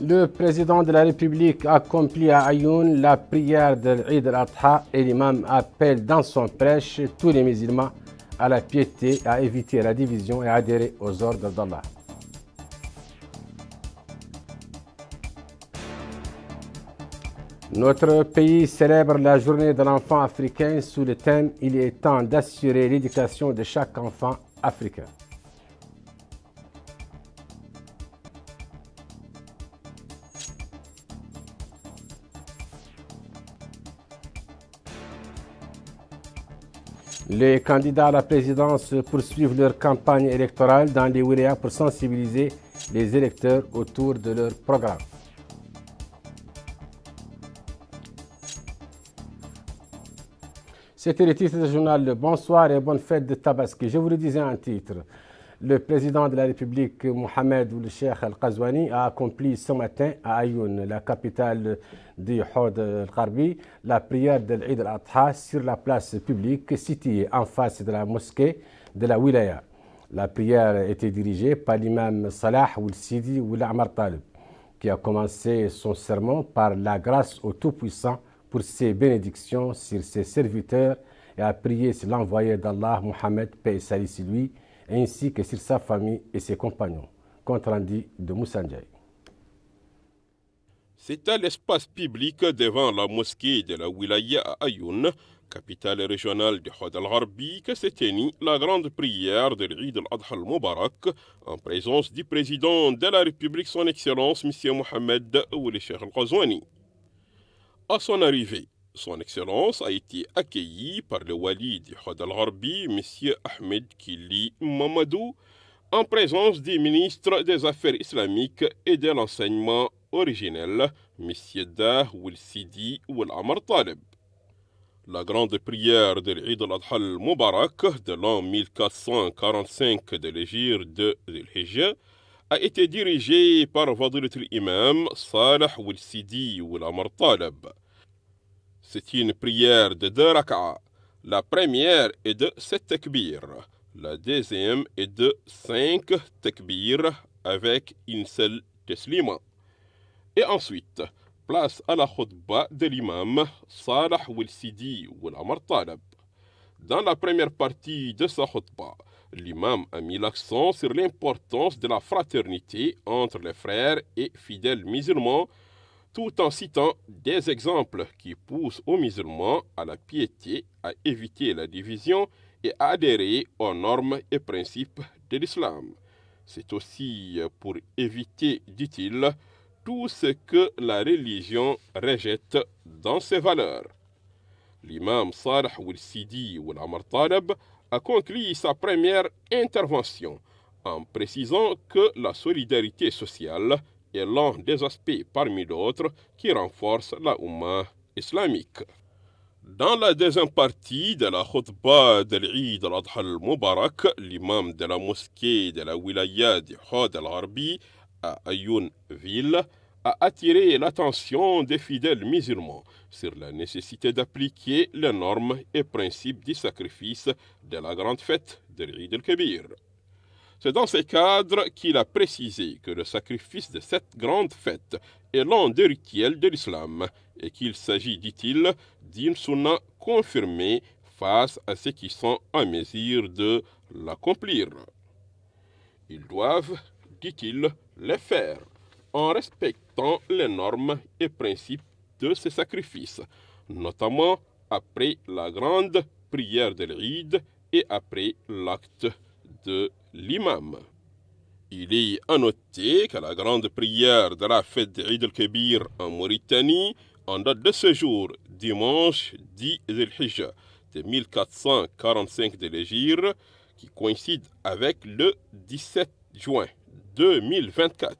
Le président de la République accomplit à Ayoun la prière de l'Eid al-Adha et l'imam appelle dans son prêche tous les musulmans à la piété, à éviter la division et à adhérer aux ordres d'Allah. Notre pays célèbre la journée de l'enfant africain sous le thème « Il est temps d'assurer l'éducation de chaque enfant africain ». Les candidats à la présidence poursuivent leur campagne électorale dans les wilayas pour sensibiliser les électeurs autour de leur programme. C'était le titre du journal. Bonsoir et bonne fête de Tabaski. Je vous le disais en titre. Le président de la République, Mohamed Ould Cheikh Al-Qazouani, a accompli ce matin à Ayoun, la capitale du Hod Al-Gharbi, la prière de l'Eid al-Adha sur la place publique située en face de la mosquée de la Wilaya. La prière était dirigée par l'imam Salah Ould Sidi Ould Amar Talib, qui a commencé son sermon par la grâce au Tout-Puissant pour ses bénédictions sur ses serviteurs et a prié sur l'envoyé d'Allah, Mohamed, paix et salut sur lui, ainsi que sur sa famille et ses compagnons. Compte rendu de Moussa Ndiaye. C'est à l'espace public devant la mosquée de la Wilaya à Ayoun, capitale régionale du Hod al-Gharbi, que s'est tenue la grande prière de l'Eid al-Adha al-Mubarak en présence du président de la République, son Excellence, M. Mohamed Ould Cheikh Al-Qazouani. À son arrivée, son Excellence a été accueilli par le wali du Hod al-Gharbi, M. Ahmed Kili Mamadou, en présence du ministre des Affaires islamiques et de l'enseignement originel, M. Dah Ould Sidi Ould Amar Talib. La grande prière de l'Eid al-Adha al-Mubarak de l'an 1445 de l'Hégire de Dhul-Hijjah a été dirigée par Fadilat al-Imam Salah Ould Sidi Ould Amar Talib. C'est une prière de 2 raka'a. La première est de 7 takbir. La deuxième est de 5 takbir avec une seule teslima. Et ensuite, place à la khutba de l'imam Salah Ould Sidi Ould Amar Talib. Dans la première partie de sa khutba, l'imam a mis l'accent sur l'importance de la fraternité entre les frères et fidèles musulmans, tout en citant des exemples qui poussent aux musulmans à la piété, à éviter la division et à adhérer aux normes et principes de l'islam. C'est aussi pour éviter, dit-il, tout ce que la religion rejette dans ses valeurs. L'imam Salah Ould Sidi Ould Amar Talib a conclu sa première intervention en précisant que la solidarité sociale est l'un des aspects parmi d'autres qui renforce la Oumma islamique. Dans la deuxième partie de la khutba de l'Eid al-Adha al-Mubarak, l'imam de la mosquée de la Wilaya du Hod al-Gharbi à Ayoun ville a attiré l'attention des fidèles musulmans sur la nécessité d'appliquer les normes et principes du sacrifice de la grande fête de l'Eid al-Kabir. C'est dans ce cadre qu'il a précisé que le sacrifice de cette grande fête est l'un des rituels de l'islam et qu'il s'agit, dit-il, d'une sunna confirmée face à ceux qui sont en mesure de l'accomplir. Ils doivent, dit-il, le faire en respectant les normes et principes de ce sacrifice, notamment après la grande prière de l'Eid et après l'acte de l'imam. Il est à noter que la grande prière de la fête d'Eid al-Kabir en Mauritanie, en date de ce jour, dimanche 10 Dhul-Hijjah de 1445 de l'Hégire, qui coïncide avec le 17 juin 2024,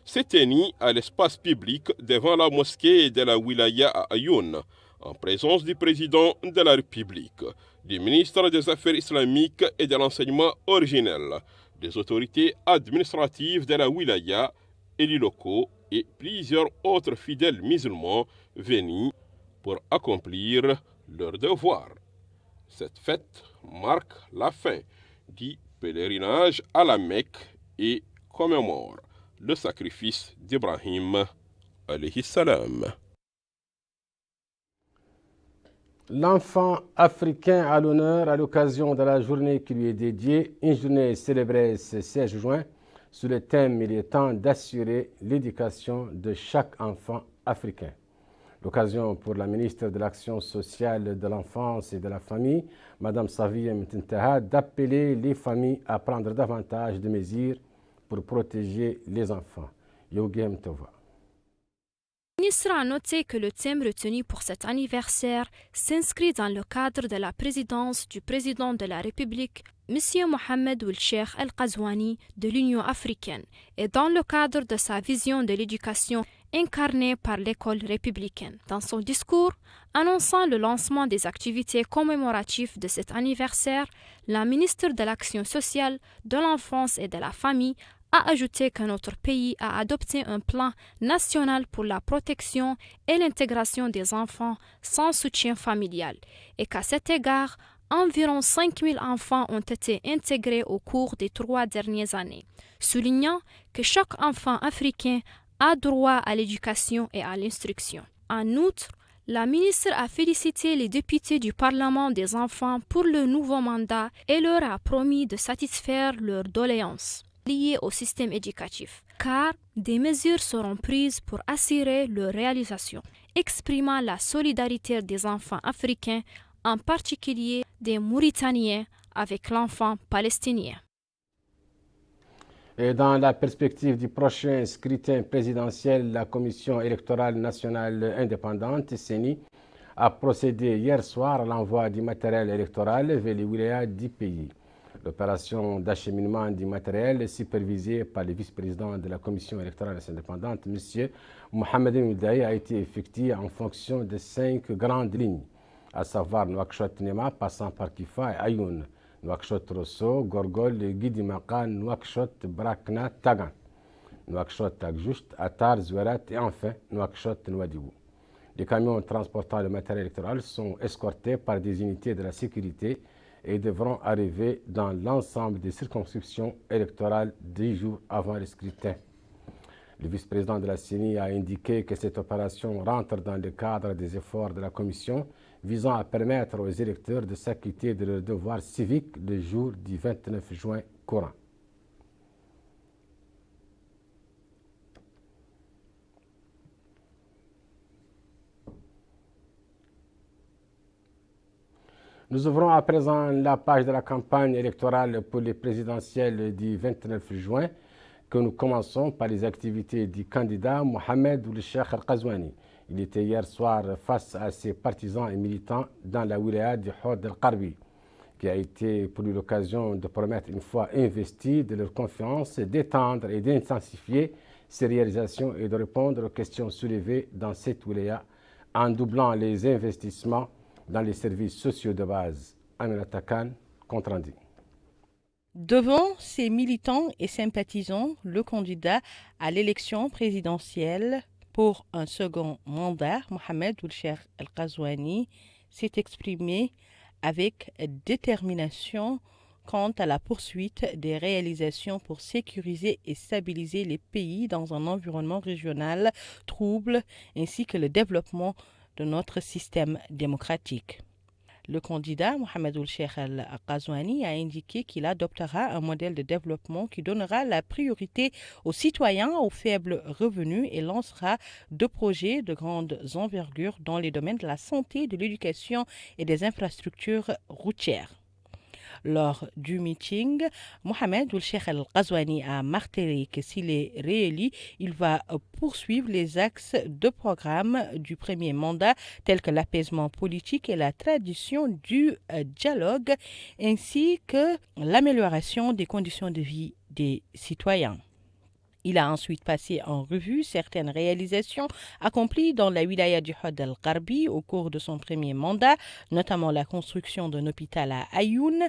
s'est tenue à l'espace public devant la mosquée de la Wilaya à Ayoun, en présence du président de la République, du ministre des Affaires islamiques et de l'enseignement originel, des autorités administratives de la Wilaya, élus locaux et plusieurs autres fidèles musulmans venus pour accomplir leur devoir. Cette fête marque la fin du pèlerinage à la Mecque et commémore le sacrifice d'Ibrahim alayhi salam. L'enfant africain à l'honneur à l'occasion de la journée qui lui est dédiée, une journée célébrée ce 16 juin sous le thème « Il est temps d'assurer l'éducation de chaque enfant africain ». L'occasion pour la ministre de l'Action sociale, de l'enfance et de la famille, Mme Safiya Mtintaha, d'appeler les familles à prendre davantage de mesures pour protéger les enfants. Yogem Tova. Le ministre a noté que le thème retenu pour cet anniversaire s'inscrit dans le cadre de la présidence du président de la République, M. Mohamed Ould Cheikh El Ghazouani de l'Union africaine, et dans le cadre de sa vision de l'éducation incarnée par l'école républicaine. Dans son discours, annonçant le lancement des activités commémoratives de cet anniversaire, la ministre de l'Action sociale, de l'enfance et de la famille a ajouté que notre pays a adopté un plan national pour la protection et l'intégration des enfants sans soutien familial et qu'à cet égard, environ 5 000 enfants ont été intégrés au cours des 3 dernières années, soulignant que chaque enfant africain a droit à l'éducation et à l'instruction. En outre, la ministre a félicité les députés du Parlement des enfants pour le nouveau mandat et leur a promis de satisfaire leurs doléances liées au système éducatif, car des mesures seront prises pour assurer leur réalisation, exprimant la solidarité des enfants africains, en particulier des Mauritaniens, avec l'enfant palestinien. Et dans la perspective du prochain scrutin présidentiel, la Commission électorale nationale indépendante, CENI, a procédé hier soir à l'envoi du matériel électoral vers les wilayas du pays. L'opération d'acheminement du matériel est supervisée par le vice-président de la Commission électorale indépendante, M. Mohamed Moudaï, a été effectuée en fonction de 5 grandes lignes, à savoir Nouakchott-Nema, passant par Kifa et Ayoun, Nouakchott-Rosso, Gorgol, Guidimakan, Nouakchott-Brakna, Tagan, Nouakchott-Akjoust, Attar, Zouerat et enfin Nouakchott-Nouadhibou. Les camions transportant le matériel électoral sont escortés par des unités de la sécurité et devront arriver dans l'ensemble des circonscriptions électorales 10 jours avant le scrutin. Le vice-président de la CENI a indiqué que cette opération rentre dans le cadre des efforts de la Commission visant à permettre aux électeurs de s'acquitter de leurs devoirs civiques le jour du 29 juin courant. Nous ouvrons à présent la page de la campagne électorale pour les présidentielles du 29 juin, que nous commençons par les activités du candidat Mohamed Ould Cheikh El Ghazouani. Il était hier soir face à ses partisans et militants dans la wilaya du Hod El Gharbi, qui a été pour lui l'occasion de promettre une fois investi de leur confiance, d'étendre et d'intensifier ses réalisations et de répondre aux questions soulevées dans cette wilaya en doublant les investissements dans les services sociaux de base. Aminata Khan, compte rendu. Devant ses militants et sympathisants, le candidat à l'élection présidentielle pour un second mandat, Mohamed Ould Cheikh El Ghazouani, s'est exprimé avec détermination quant à la poursuite des réalisations pour sécuriser et stabiliser les pays dans un environnement régional trouble, ainsi que le développement de notre système démocratique. Le candidat Mohamed Ould Cheikh El Ghazouani a indiqué qu'il adoptera un modèle de développement qui donnera la priorité aux citoyens aux faibles revenus et lancera 2 projets de grande envergure dans les domaines de la santé, de l'éducation et des infrastructures routières. Lors du meeting, Mohamed Ould Cheikh El Ghazouani a martelé que s'il est réélu, il va poursuivre les axes de programme du premier mandat tels que l'apaisement politique et la tradition du dialogue, ainsi que l'amélioration des conditions de vie des citoyens. Il a ensuite passé en revue certaines réalisations accomplies dans la wilaya du Hod El Gharbi au cours de son premier mandat, notamment la construction d'un hôpital à Ayoun,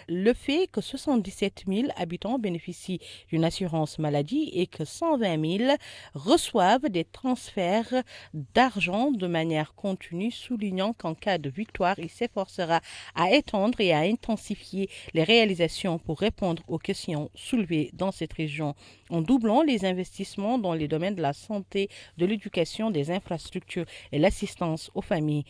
le fait que 77 000 habitants bénéficient d'une assurance maladie et que 120 000 reçoivent des transferts d'argent de manière continue, soulignant qu'en cas de victoire, il s'efforcera à étendre et à intensifier les réalisations pour répondre aux questions soulevées dans cette région en doublant les investissements dans les domaines de la santé, de l'éducation, des infrastructures et l'assistance aux familles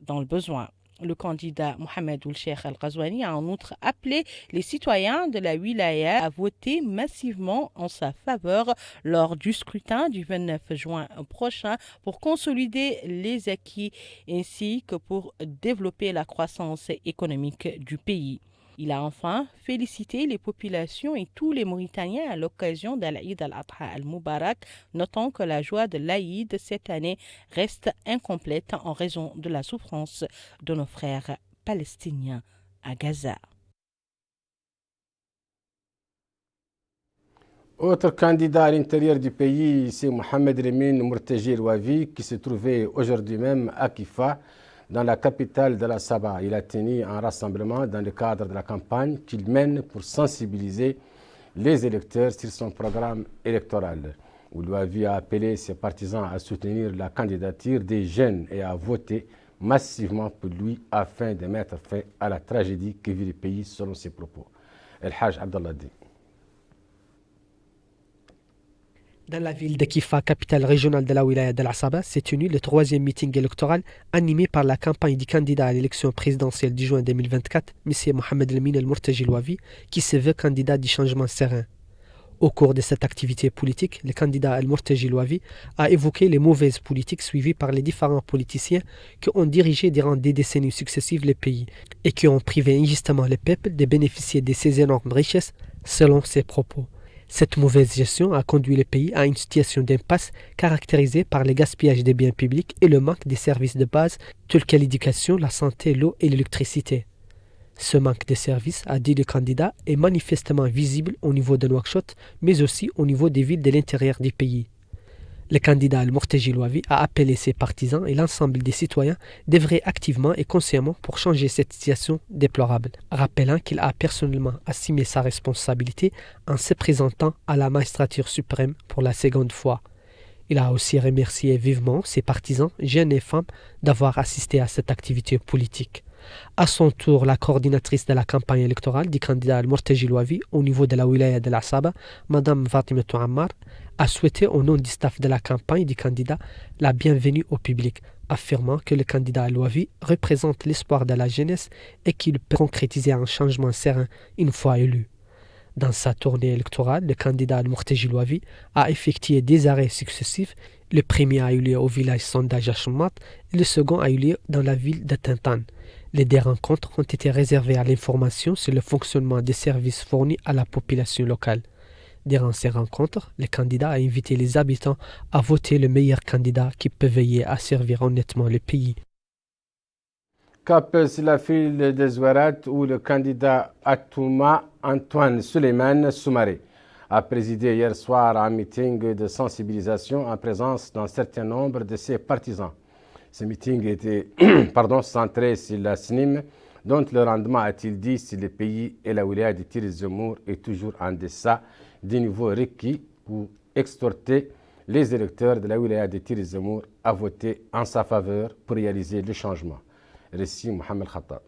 dans le besoin. Le candidat Mohamed Ould-Cheikh Al-Ghazouani a en outre appelé les citoyens de la wilaya à voter massivement en sa faveur lors du scrutin du 29 juin prochain pour consolider les acquis ainsi que pour développer la croissance économique du pays. Il a enfin félicité les populations et tous les Mauritaniens à l'occasion de l'Aïd al-Adha al-Mubarak, notant que la joie de l'Aïd cette année reste incomplète en raison de la souffrance de nos frères palestiniens à Gaza. Autre candidat à l'intérieur du pays, c'est Mohamed Remin Mourteji Louavi, qui se trouvait aujourd'hui même à Kifa, dans la capitale de la Saba. Il a tenu un rassemblement dans le cadre de la campagne qu'il mène pour sensibiliser les électeurs sur son programme électoral. Louavi a appelé ses partisans à soutenir la candidature des jeunes et à voter massivement pour lui afin de mettre fin à la tragédie que vit le pays selon ses propos. El Haj Abdallah Di. Dans la ville de Kifa, capitale régionale de la wilaya de l'Asaba, s'est tenu le 3e meeting électoral animé par la campagne du candidat à l'élection présidentielle du juin 2024, M. Mohamed Remin Mourteji Louavi, qui se veut candidat du changement serein. Au cours de cette activité politique, le candidat Mourteji Louavi a évoqué les mauvaises politiques suivies par les différents politiciens qui ont dirigé durant des décennies successives le pays et qui ont privé injustement le peuple de bénéficier de ces énormes richesses, selon ses propos. Cette mauvaise gestion a conduit le pays à une situation d'impasse caractérisée par le gaspillage des biens publics et le manque des services de base tels que l'éducation, la santé, l'eau et l'électricité. Ce manque de services, a dit le candidat, est manifestement visible au niveau de Nouakchott, mais aussi au niveau des villes de l'intérieur du pays. Le candidat Mourteji Louavi a appelé ses partisans et l'ensemble des citoyens d'œuvrer activement et consciemment pour changer cette situation déplorable, rappelant qu'il a personnellement assumé sa responsabilité en se présentant à la magistrature suprême pour la seconde fois. Il a aussi remercié vivement ses partisans, jeunes et femmes, d'avoir assisté à cette activité politique. À son tour, la coordinatrice de la campagne électorale du candidat Mourteji Louavi au niveau de la wilaya de l'Asaba, Mme Fatimatou Ammar, a souhaité au nom du staff de la campagne du candidat la bienvenue au public, affirmant que le candidat Louavi représente l'espoir de la jeunesse et qu'il peut concrétiser un changement serein une fois élu. Dans sa tournée électorale, le candidat Mourteji Louavi a effectué des arrêts successifs. Le premier a eu lieu au village Sondage à Choumat et le second a eu lieu dans la ville de Tintan. Les deux rencontres ont été réservées à l'information sur le fonctionnement des services fournis à la population locale. Durant ces rencontres, le candidat a invité les habitants à voter le meilleur candidat qui peut veiller à servir honnêtement le pays. Cap sur la file de Zouarat où le candidat Atouma Antoine Suleiman Soumaré a présidé hier soir un meeting de sensibilisation en présence d'un certain nombre de ses partisans. Ce meeting était centré sur la SNIM, dont le rendement, a-t-il dit, sur le pays et la wilaya de Tiris Zemour est toujours en deçà du niveau requis pour exhorter les électeurs de la wilaya de Tiris Zemour à voter en sa faveur pour réaliser le changement. Récit Mohamed Khattab.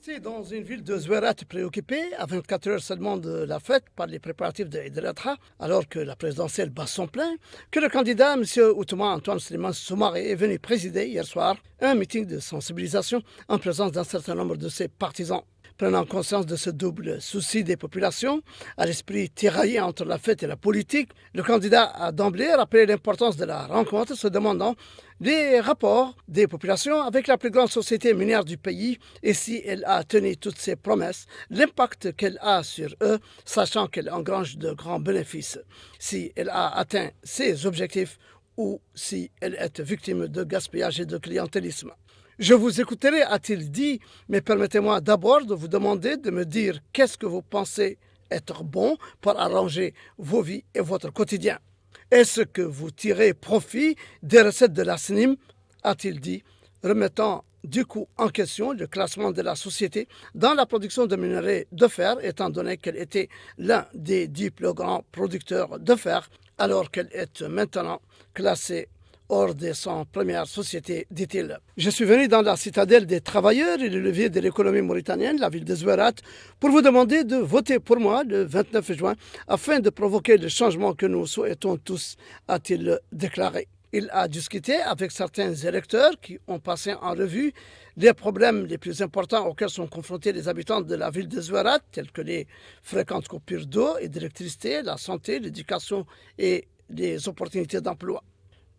C'est dans une ville de Zouarat préoccupée, à 24 heures seulement de la fête par les préparatifs de Eid al-Adha, alors que la présidentielle bat son plein, que le candidat M. Atouma Antoine Suleiman Soumaré est venu présider hier soir un meeting de sensibilisation en présence d'un certain nombre de ses partisans. Prenant conscience de ce double souci des populations, à l'esprit tiraillé entre la fête et la politique, le candidat a d'emblée rappelé l'importance de la rencontre, se demandant les rapports des populations avec la plus grande société minière du pays et si elle a tenu toutes ses promesses, l'impact qu'elle a sur eux, sachant qu'elle engrange de grands bénéfices, si elle a atteint ses objectifs ou si elle est victime de gaspillage et de clientélisme. Je vous écouterai, a-t-il dit, mais permettez-moi d'abord de vous demander de me dire qu'est-ce que vous pensez être bon pour arranger vos vies et votre quotidien. Est-ce que vous tirez profit des recettes de la SNIM, a-t-il dit, remettant du coup en question le classement de la société dans la production de minerais de fer, étant donné qu'elle était l'un des 10 plus grands producteurs de fer, alors qu'elle est maintenant classée hors de son première société, dit-il. Je suis venu dans la citadelle des travailleurs et le levier de l'économie mauritanienne, la ville de Zouérat, pour vous demander de voter pour moi le 29 juin afin de provoquer le changement que nous souhaitons tous, a-t-il déclaré. Il a discuté avec certains électeurs qui ont passé en revue les problèmes les plus importants auxquels sont confrontés les habitants de la ville de Zouérat, tels que les fréquentes coupures d'eau et d'électricité, la santé, l'éducation et les opportunités d'emploi.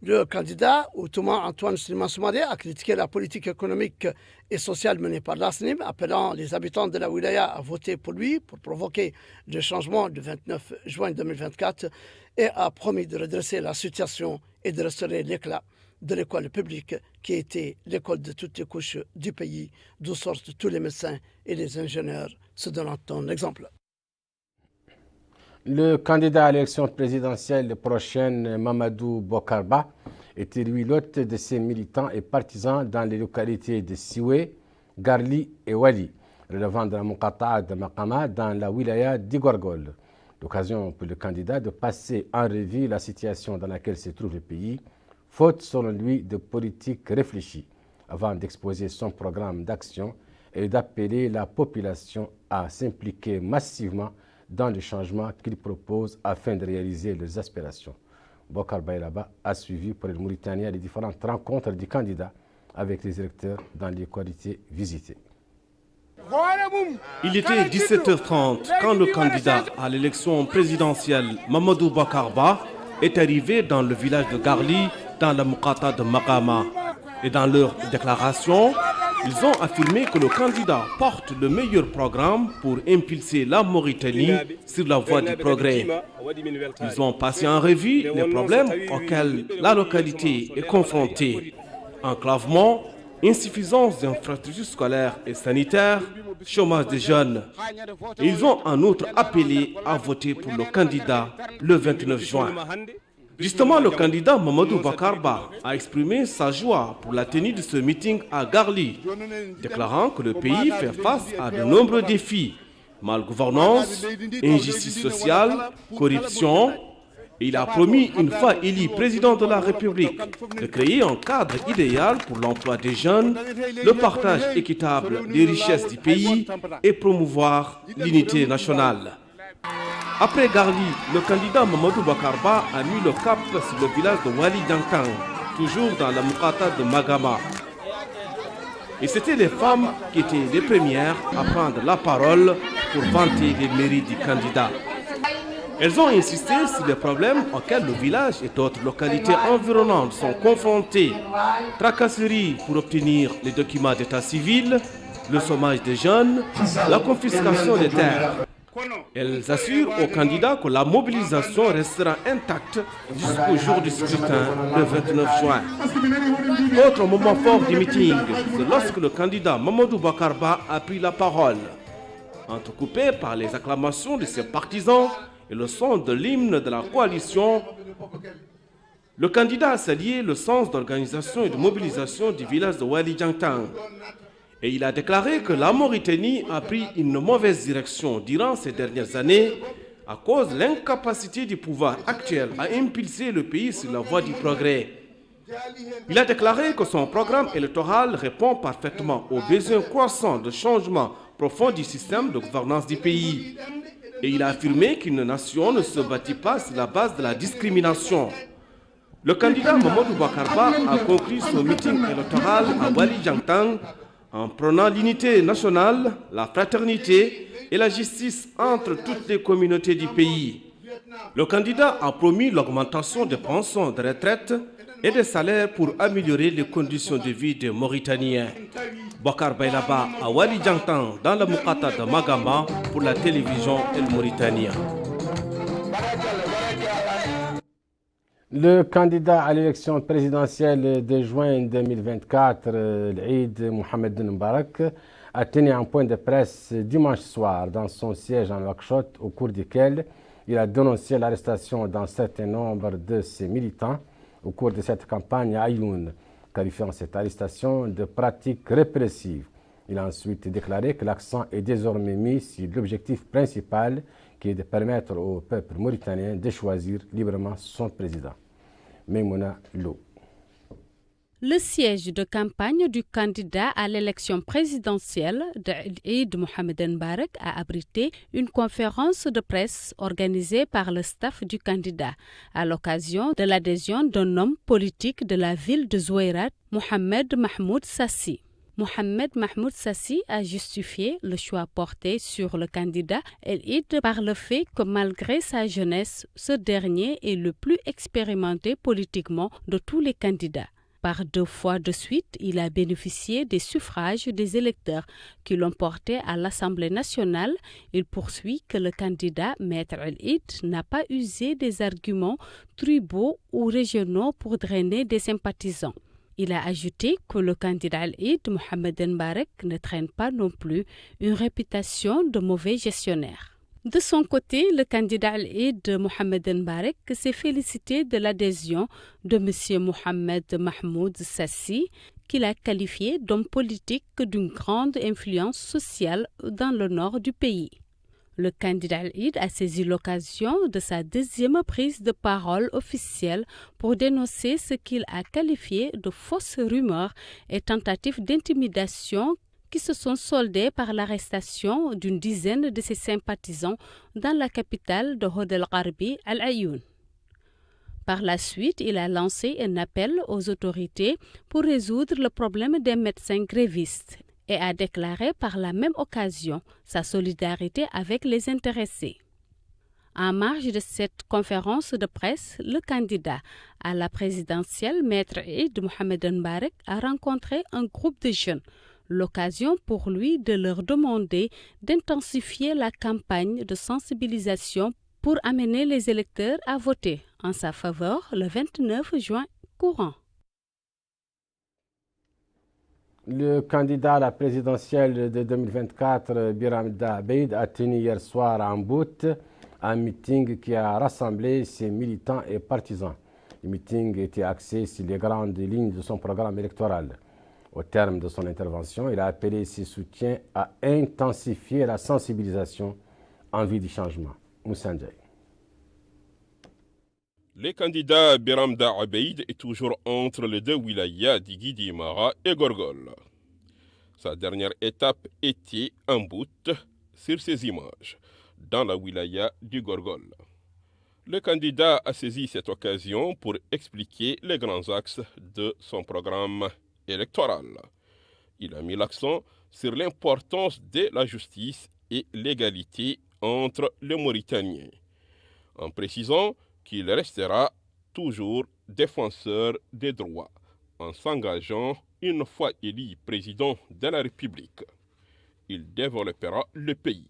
Le candidat, Outouma Antoine Slimane Soumaré, a critiqué la politique économique et sociale menée par l'ASNIM, appelant les habitants de la wilaya à voter pour lui pour provoquer le changement du 29 juin 2024 et a promis de redresser la situation et de restaurer l'éclat de l'école publique qui était l'école de toutes les couches du pays, d'où sortent tous les médecins et les ingénieurs, se donnant un exemple. Le candidat à l'élection présidentielle prochaine, Mamadou Bokarba, était lui l'hôte de ses militants et partisans dans les localités de Sioué, Garli et Wali, relevant de la Muqata'a de Maqama dans la wilaya d'Igorgol. L'occasion pour le candidat de passer en revue la situation dans laquelle se trouve le pays, faute selon lui de politique réfléchie, avant d'exposer son programme d'action et d'appeler la population à s'impliquer massivement dans le changement qu'il propose afin de réaliser leurs aspirations. Bokar Bayraba a suivi pour les Mauritaniens les différentes rencontres du candidat avec les électeurs dans les localités visitées. Il était 17h30 quand le candidat à l'élection présidentielle Mamadou Bokarba est arrivé dans le village de Garli, dans la Muqata'a de Maqama. Et dans leur déclaration, ils ont affirmé que le candidat porte le meilleur programme pour impulser la Mauritanie sur la voie du progrès. Ils ont passé en revue les problèmes auxquels la localité est confrontée. Enclavement, insuffisance d'infrastructures scolaires et sanitaires, chômage des jeunes. Et ils ont en outre appelé à voter pour le candidat le 29 juin. Justement, le candidat Mamadou Bokarba a exprimé sa joie pour la tenue de ce meeting à Garli, déclarant que le pays fait face à de nombreux défis, malgouvernance, injustice sociale, corruption. Et il a promis, une fois élu président de la République, de créer un cadre idéal pour l'emploi des jeunes, le partage équitable des richesses du pays et promouvoir l'unité nationale. Après Garli, le candidat Mamadou Bokarba a mis le cap sur le village de Wali Diantang, toujours dans la Muqata'a de Magama. Et c'était les femmes qui étaient les premières à prendre la parole pour vanter les mérites du candidat. Elles ont insisté sur les problèmes auxquels le village et d'autres localités environnantes sont confrontés. Tracasseries pour obtenir les documents d'état civil, le chômage des jeunes, la confiscation des terres. Elles assurent aux candidats que la mobilisation restera intacte jusqu'au jour du scrutin, le 29 juin. Autre moment fort du meeting, c'est lorsque le candidat Mamadou Bokarba a pris la parole. Entrecoupé par les acclamations de ses partisans et le son de l'hymne de la coalition, le candidat a salué le sens d'organisation et de mobilisation du village de Wali Diantang. Et il a déclaré que la Mauritanie a pris une mauvaise direction durant ces dernières années à cause de l'incapacité du pouvoir actuel à impulser le pays sur la voie du progrès. Il a déclaré que son programme électoral répond parfaitement aux besoins croissants de changement profond du système de gouvernance du pays. Et il a affirmé qu'une nation ne se bâtit pas sur la base de la discrimination. Le candidat Mamadou Bokarba a conclu son meeting électoral à Wali Diantang en prônant l'unité nationale, la fraternité et la justice entre toutes les communautés du pays. Le candidat a promis l'augmentation des pensions de retraite et des salaires pour améliorer les conditions de vie des Mauritaniens. Bokar Bayraba à Wali Diantang dans la Muqata'a de Magama pour la télévision El Mauritania. Le candidat à l'élection présidentielle de juin 2024, l'Eid Mohamed Mbarak, a tenu un point de presse dimanche soir dans son siège en Nouakchott, au cours duquel il a dénoncé l'arrestation d'un certain nombre de ses militants au cours de cette campagne à Ayoun, qualifiant cette arrestation de pratique répressive. Il a ensuite déclaré que l'accent est désormais mis sur l'objectif principal qui est de permettre au peuple mauritanien de choisir librement son président. Memouna Lo. Le siège de campagne du candidat à l'élection présidentielle d'Eid Mohamed Mbarak a abrité une conférence de presse organisée par le staff du candidat à l'occasion de l'adhésion d'un homme politique de la ville de Zouairat, Mohamed Mahmoud Sassi. Mohamed Mahmoud Sassi a justifié le choix porté sur le candidat El-Eid par le fait que malgré sa jeunesse, ce dernier est le plus expérimenté politiquement de tous les candidats. Par 2 fois de suite, il a bénéficié des suffrages des électeurs qui l'ont porté à l'Assemblée nationale. Il poursuit que le candidat Maître El-Eid n'a pas usé des arguments tribaux ou régionaux pour drainer des sympathisants. Il a ajouté que le candidat El-Eid Mohamed Mbarak ne traîne pas non plus une réputation de mauvais gestionnaire. De son côté, le candidat El-Eid Mohamed Mbarak s'est félicité de l'adhésion de M. Mohamed Mahmoud Sassi, qu'il a qualifié d'homme politique d'une grande influence sociale dans le nord du pays. Le candidat El-Eid a saisi l'occasion de sa 2e prise de parole officielle pour dénoncer ce qu'il a qualifié de fausses rumeurs et tentatives d'intimidation qui se sont soldés par l'arrestation d'une dizaine de ses sympathisants dans la capitale de Hod el-Gharbi, Al-Ayoun. Par la suite, il a lancé un appel aux autorités pour résoudre le problème des médecins grévistes et a déclaré par la même occasion sa solidarité avec les intéressés. En marge de cette conférence de presse, le candidat à la présidentielle, Maître Eid Mohamed Mbarak, a rencontré un groupe de jeunes, l'occasion pour lui de leur demander d'intensifier la campagne de sensibilisation pour amener les électeurs à voter en sa faveur le 29 juin courant. Le candidat à la présidentielle de 2024, Biram Da Abeid, a tenu hier soir en Bout un meeting qui a rassemblé ses militants et partisans. Le meeting était axé sur les grandes lignes de son programme électoral. Au terme de son intervention, il a appelé ses soutiens à intensifier la sensibilisation en vue du changement. Moussa Ndiaye. Le candidat Biram Da Abeid est toujours entre les 2 wilayas d'Igidi Mara et Gorgol. Sa dernière étape était en Bout sur ces images, dans la wilaya du Gorgol. Le candidat a saisi cette occasion pour expliquer les grands axes de son programme électoral. Il a mis l'accent sur l'importance de la justice et l'égalité entre les Mauritaniens, en précisant qu'il restera toujours défenseur des droits, en s'engageant une fois élu président de la République. Il développera le pays.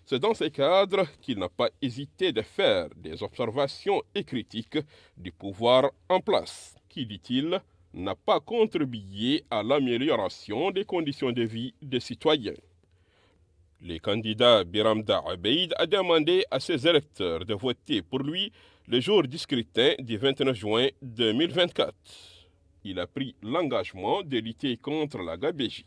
C'est dans ce cadre qu'il n'a pas hésité de faire des observations et critiques du pouvoir en place, qui, dit-il, n'a pas contribué à l'amélioration des conditions de vie des citoyens. Le candidat Biram Da Abeid a demandé à ses électeurs de voter pour lui le jour du scrutin du 29 juin 2024. Il a pris l'engagement de lutter contre la gabégie.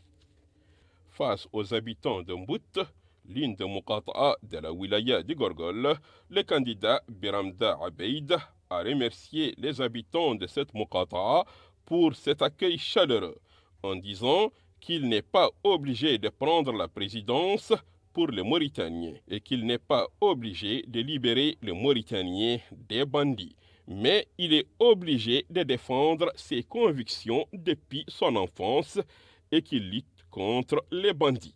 Face aux habitants de Mbout, l'une des Muqata'a de la wilaya de Gorgol, le candidat Biram Da Abeid a remercié les habitants de cette Muqata'a pour cet accueil chaleureux, en disant qu'il n'est pas obligé de prendre la présidence pour les Mauritaniens et qu'il n'est pas obligé de libérer les Mauritaniens des bandits, mais il est obligé de défendre ses convictions depuis son enfance et qu'il lutte contre les bandits.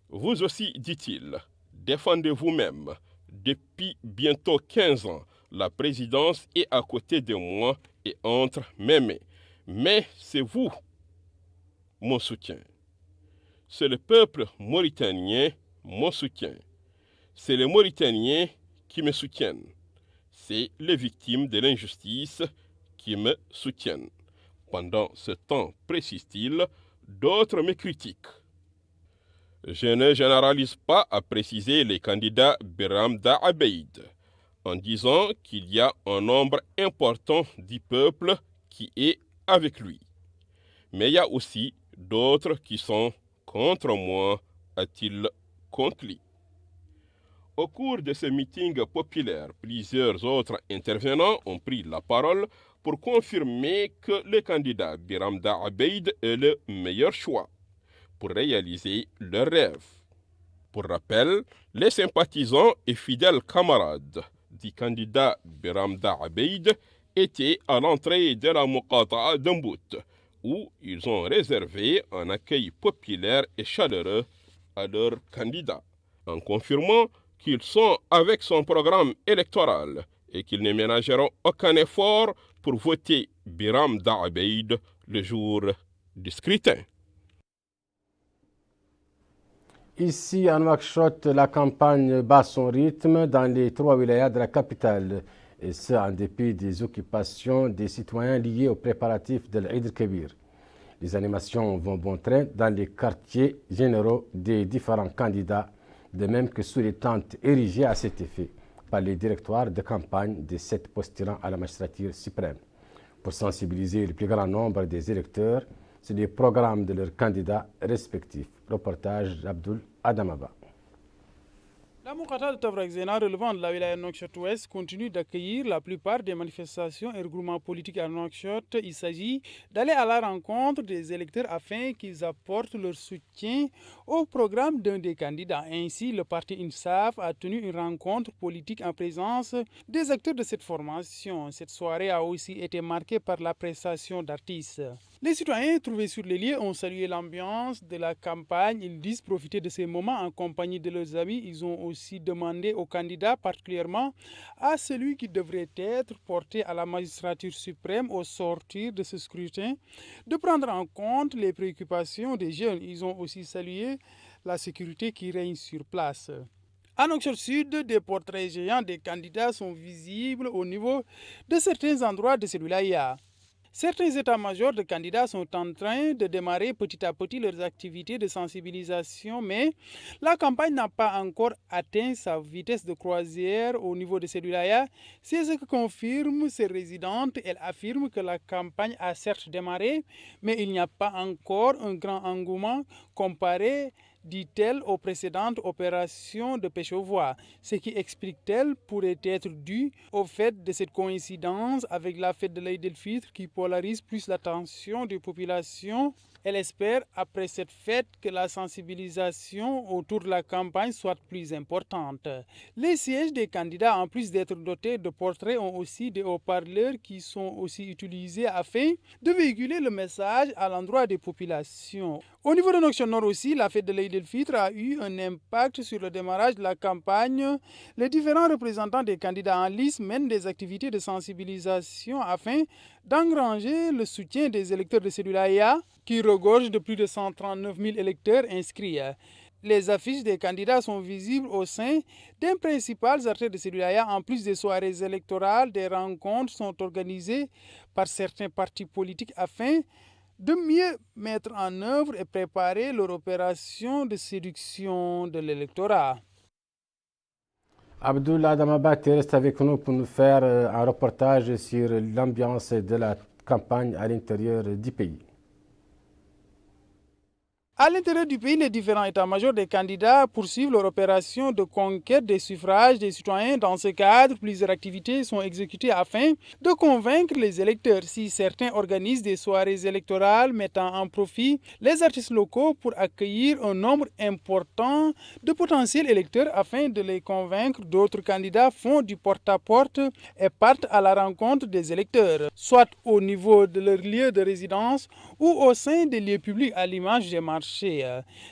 Vous aussi, dit-il, défendez vous-même. Depuis bientôt 15 ans, la présidence est à côté de moi et entre mes mains. Mais c'est vous, mon soutien. C'est le peuple mauritanien, mon soutien. C'est les Mauritaniens qui me soutiennent. C'est les victimes de l'injustice qui me soutiennent. Pendant ce temps, précise-t-il, d'autres me critiquent. Je ne généralise pas, a précisé le candidat Biram Da Abeid, en disant qu'il y a un nombre important du peuple qui est avec lui. Mais il y a aussi d'autres qui sont contre moi, a-t-il conclu. Au cours de ce meeting populaire, plusieurs autres intervenants ont pris la parole pour confirmer que le candidat Biramda Abeid est le meilleur choix pour réaliser leurs rêves. Pour rappel, les sympathisants et fidèles camarades du candidat Biramda Abeid étaient à l'entrée de la Muqata'a d'Ambout, où ils ont réservé un accueil populaire et chaleureux à leur candidat, en confirmant qu'ils sont avec son programme électoral et qu'ils ne ménageront aucun effort pour voter Biramda Abeid le jour du scrutin. Ici, à Nouakchott, la campagne bat son rythme dans les 3 wilayas de la capitale, et ce, en dépit des occupations des citoyens liées aux préparatifs de l'Eid el-Kébir. Les animations vont bon train dans les quartiers généraux des différents candidats, de même que sous les tentes érigées à cet effet par les directoires de campagne des 7 postulants à la magistrature suprême. Pour sensibiliser le plus grand nombre des électeurs sur les programmes de leurs candidats respectifs. Reportage d'Abdoul Adamaba. La Muqata'a de Tafrakzena, relevant de la wilaya Nouakchott-Ouest, continue d'accueillir la plupart des manifestations et regroupements politiques à Nouakchott. Il s'agit d'aller à la rencontre des électeurs afin qu'ils apportent leur soutien au programme d'un des candidats. Ainsi, le parti INSAF a tenu une rencontre politique en présence des acteurs de cette formation. Cette soirée a aussi été marquée par la prestation d'artistes. Les citoyens trouvés sur les lieux ont salué l'ambiance de la campagne. Ils disent profiter de ces moments en compagnie de leurs amis. Ils ont aussi demandé aux candidats, particulièrement à celui qui devrait être porté à la magistrature suprême au sortir de ce scrutin, de prendre en compte les préoccupations des jeunes. Ils ont aussi salué la sécurité qui règne sur place. À Nouakchott Sud, des portraits géants des candidats sont visibles au niveau de certains endroits de celui-là. Certains états-majors de candidats sont en train de démarrer petit à petit leurs activités de sensibilisation, mais la campagne n'a pas encore atteint sa vitesse de croisière au niveau de celui-là. C'est ce que confirment ses résidentes. Elles affirment que la campagne a certes démarré, mais il n'y a pas encore un grand engouement comparé, dit-elle, aux précédentes opérations de pêche aux voies. Ce qui, explique-t-elle, pourrait être dû au fait de cette coïncidence avec la fête de l'Eid el-Fitr qui polarise plus l'attention des populations. Elle espère, après cette fête, que la sensibilisation autour de la campagne soit plus importante. Les sièges des candidats, en plus d'être dotés de portraits, ont aussi des haut-parleurs qui sont aussi utilisés afin de véhiculer le message à l'endroit des populations. Au niveau de Nouakchott Nord aussi, la fête de l'Eid el-Fitr a eu un impact sur le démarrage de la campagne. Les différents représentants des candidats en lice mènent des activités de sensibilisation afin d'engranger le soutien des électeurs de celui-là qui regorge de plus de 139 000 électeurs inscrits. Les affiches des candidats sont visibles au sein des principales artères de celui-là. En plus des soirées électorales, des rencontres sont organisées par certains partis politiques afin de mieux mettre en œuvre et préparer leur opération de séduction de l'électorat. Abdoul Adamaba, tu restes avec nous pour nous faire un reportage sur l'ambiance de la campagne à l'intérieur du pays. À l'intérieur du pays, les différents états-majors des candidats poursuivent leur opération de conquête des suffrages des citoyens. Dans ce cadre, plusieurs activités sont exécutées afin de convaincre les électeurs. Si certains organisent des soirées électorales mettant en profit les artistes locaux pour accueillir un nombre important de potentiels électeurs afin de les convaincre, d'autres candidats font du porte-à-porte et partent à la rencontre des électeurs, soit au niveau de leur lieu de résidence ou au sein des lieux publics à l'image des marchés.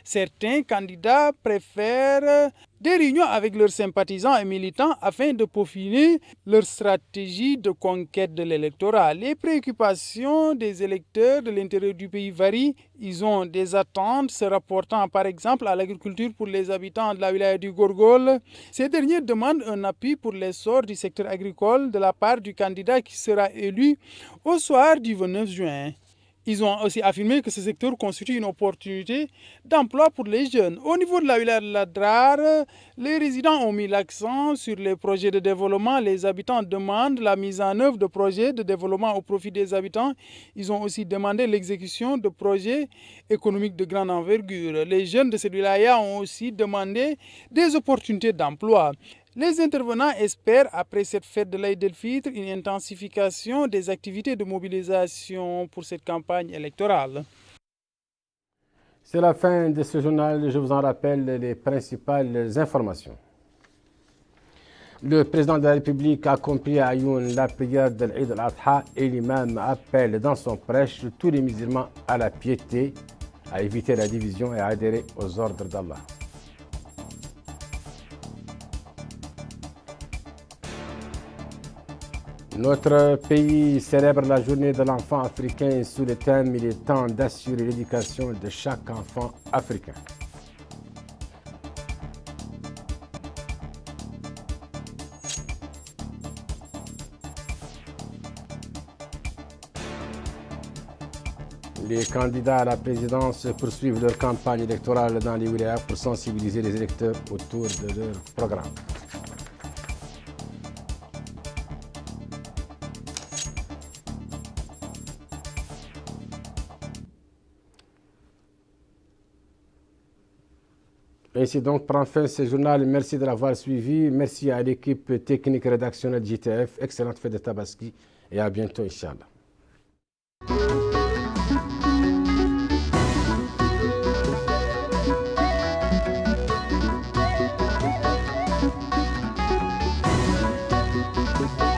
Certains candidats préfèrent des réunions avec leurs sympathisants et militants afin de peaufiner leur stratégie de conquête de l'électorat. Les préoccupations des électeurs de l'intérieur du pays varient. Ils ont des attentes se rapportant par exemple à l'agriculture pour les habitants de la wilaya du Gorgol. Ces derniers demandent un appui pour l'essor du secteur agricole de la part du candidat qui sera élu au soir du 29 juin. Ils ont aussi affirmé que ce secteur constitue une opportunité d'emploi pour les jeunes. Au niveau de la wilaya de Ladrar, les résidents ont mis l'accent sur les projets de développement. Les habitants demandent la mise en œuvre de projets de développement au profit des habitants. Ils ont aussi demandé l'exécution de projets économiques de grande envergure. Les jeunes de cette wilaya ont aussi demandé des opportunités d'emploi. Les intervenants espèrent, après cette fête de l'Aïd el-Fitr, une intensification des activités de mobilisation pour cette campagne électorale. C'est la fin de ce journal. Je vous en rappelle les principales informations. Le président de la République a accompli à Ayoun la prière de l'Eid al-Adha et l'imam appelle dans son prêche tous les musulmans à la piété, à éviter la division et à adhérer aux ordres d'Allah. Notre pays célèbre la journée de l'enfant africain sous le thème « Il est temps d'assurer l'éducation de chaque enfant africain ». Les candidats à la présidence poursuivent leur campagne électorale dans les wilayas pour sensibiliser les électeurs autour de leur programme. Ainsi donc prend fin ce journal. Merci de l'avoir suivi. Merci à l'équipe technique rédactionnelle de JTF. Excellente fête de Tabaski et à bientôt, Inch'Allah.